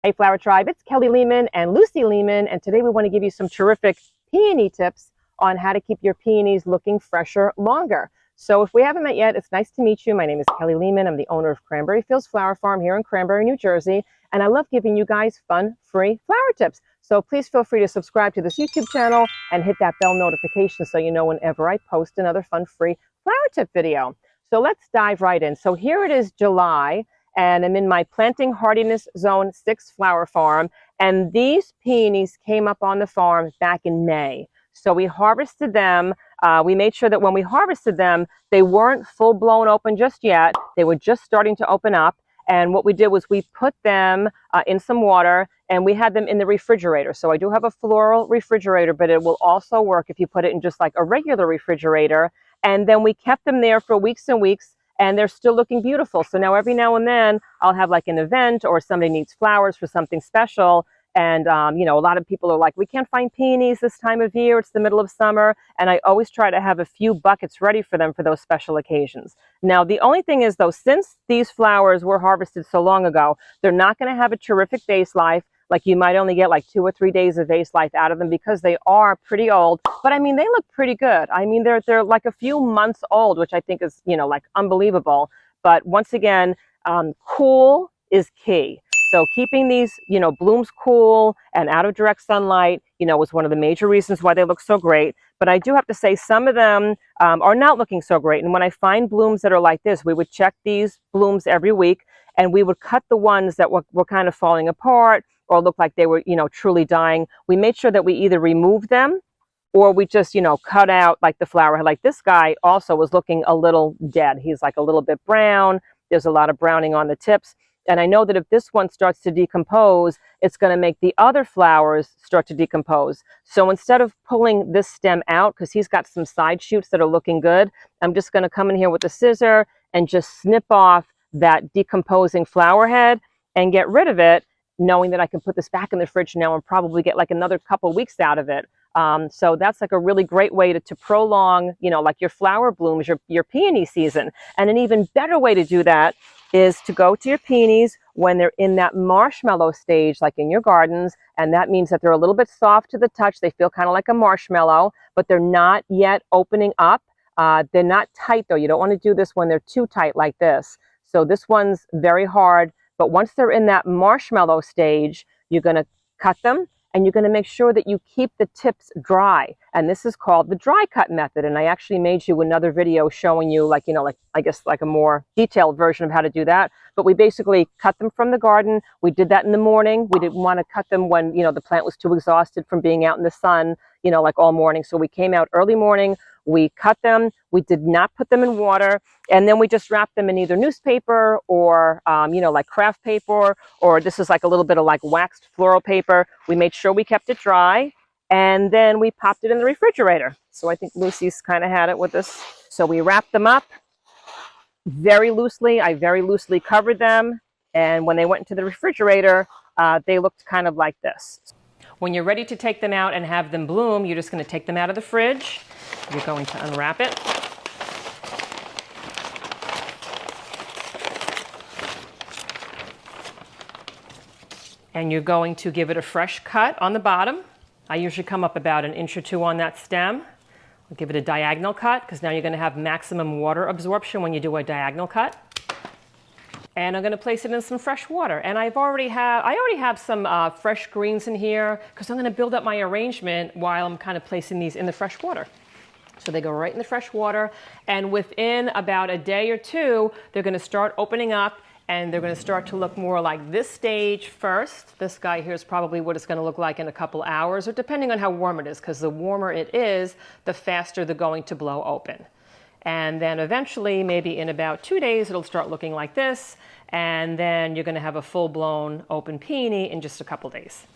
Hey Flower Tribe, it's Kelly Lehman and Lucy Lehman, and today we want to give you some terrific peony tips on how to keep your peonies looking fresher longer. So if we haven't met yet, it's nice to meet you. My name is Kelly Lehman. I'm the owner of Cranberry Fields Flower Farm here in Cranberry, New Jersey, and I love giving you guys fun, free flower tips. So please feel free to subscribe to this YouTube channel and hit that bell notification so you know whenever I post another fun, free flower tip video. So let's dive right in. So here it is July, and I'm in my Planting Hardiness Zone 6 flower farm, and these peonies came up on the farm back in May. So we harvested them. We made sure that when we harvested them, they weren't full-blown open just yet. They were just starting to open up. And what we did was we put them in some water, and we had them in the refrigerator. So I do have a floral refrigerator, but it will also work if you put it in just like a regular refrigerator. And then we kept them there for weeks and weeks, and they're still looking beautiful. So now every now and then I'll have like an event or somebody needs flowers for something special. And, you know, a lot of people are like, we can't find peonies this time of year. It's the middle of summer. And I always try to have a few buckets ready for them for those special occasions. Now, the only thing is, though, since these flowers were harvested so long ago, they're not going to have a terrific vase life. Like you might only get like 2 or 3 days of vase life out of them because they are pretty old. But I mean, they look pretty good. I mean, they're like a few months old, which I think is, you know, like unbelievable. But once again, cool is key. So keeping these, you know, blooms cool and out of direct sunlight, you know, was one of the major reasons why they look so great. But I do have to say some of them are not looking so great. And when I find blooms that are like this, we would check these blooms every week, and we would cut the ones that were kind of falling apart or looked like they were, you know, truly dying. We made sure that we either removed them or we just, you know, cut out like the flower head. Like this guy also was looking a little dead. He's like a little bit brown. There's a lot of browning on the tips. And I know that if this one starts to decompose, it's going to make the other flowers start to decompose. So instead of pulling this stem out, because he's got some side shoots that are looking good, I'm just going to come in here with a scissor and just snip off that decomposing flower head and get rid of it, knowing that I can put this back in the fridge now and probably get like another couple weeks out of it. So that's like a really great way to prolong, you know, like your flower blooms, your peony season. And an even better way to do that is to go to your peonies when they're in that marshmallow stage, like in your gardens. And that means that they're a little bit soft to the touch. They feel kind of like a marshmallow, but they're not yet opening up. They're not tight though. You don't want to do this when they're too tight like this. So this one's very hard. But once they're in that marshmallow stage, you're going to cut them, and you're going to make sure that you keep the tips dry. And this is called the dry cut method. And I actually made you another video showing you, like, you know, like, I guess like a more detailed version of how to do that. But we basically cut them from the garden. We did that in the morning. We didn't want to cut them when, you know, the plant was too exhausted from being out in the sun, you know, like all morning. So we came out early morning. We cut them. We did not put them in water. And then we just wrapped them in either newspaper or, you know, like craft paper, or this is like a little bit of like waxed floral paper. We made sure we kept it dry, and then we popped it in the refrigerator. So I think Lucy's kind of had it with this. So we wrapped them up very loosely. I very loosely covered them. And when they went into the refrigerator, they looked kind of like this. When you're ready to take them out and have them bloom, you're just going to take them out of the fridge. You're going to unwrap it. And you're going to give it a fresh cut on the bottom. I usually come up about 1 inch or 2 on that stem. I'll give it a diagonal cut because now you're going to have maximum water absorption when you do a diagonal cut. And I'm going to place it in some fresh water. And I already have some fresh greens in here because I'm going to build up my arrangement while I'm kind of placing these in the fresh water. So they go right in the fresh water, and within about a day or 2, they're going to start opening up, and they're going to start to look more like this stage first. This guy here is probably what it's going to look like in a couple hours, or depending on how warm it is, because the warmer it is, the faster they're going to blow open. And then eventually, maybe in about 2 days, it'll start looking like this, and then you're going to have a full-blown open peony in just a couple days.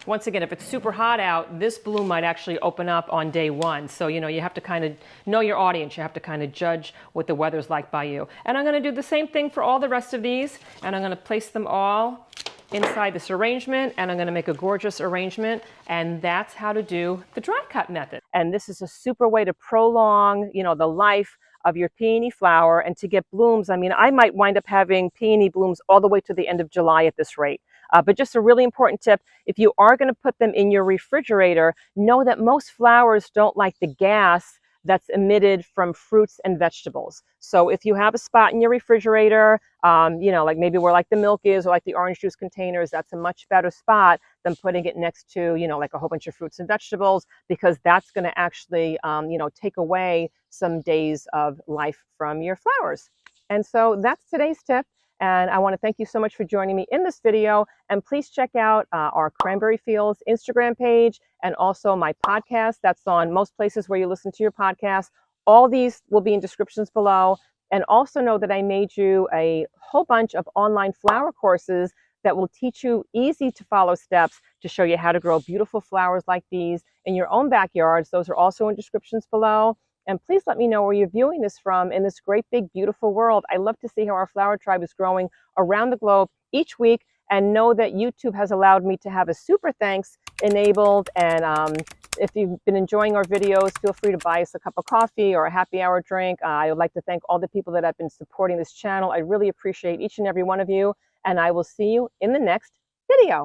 Once again, if it's super hot out, this bloom might actually open up on day 1. So, you know, you have to kind of know your audience. You have to kind of judge what the weather's like by you. And I'm going to do the same thing for all the rest of these. And I'm going to place them all inside this arrangement. And I'm going to make a gorgeous arrangement. And that's how to do the dry cut method. And this is a super way to prolong, you know, the life of your peony flower and to get blooms. I mean, I might wind up having peony blooms all the way to the end of July at this rate. But just a really important tip, if you are going to put them in your refrigerator, know that most flowers don't like the gas that's emitted from fruits and vegetables. So if you have a spot in your refrigerator, you know, like maybe where like the milk is or like the orange juice containers, that's a much better spot than putting it next to, you know, like a whole bunch of fruits and vegetables, because that's going to actually, you know, take away some days of life from your flowers. And so that's today's tip. And I want to thank you so much for joining me in this video. And please check out our Cranberry Fields Instagram page and also my podcast. That's on most places where you listen to your podcast. All these will be in descriptions below. And also know that I made you a whole bunch of online flower courses that will teach you easy to follow steps to show you how to grow beautiful flowers like these in your own backyards. Those are also in descriptions below. And please let me know where you're viewing this from in this great, big, beautiful world. I love to see how our flower tribe is growing around the globe each week, and know that YouTube has allowed me to have a super thanks enabled. And if you've been enjoying our videos, feel free to buy us a cup of coffee or a happy hour drink. I would like to thank all the people that have been supporting this channel. I really appreciate each and every one of you, and I will see you in the next video.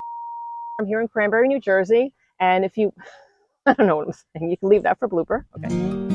I'm here in Cranberry, New Jersey, and if you, I don't know what I'm saying, you can leave that for blooper. Okay.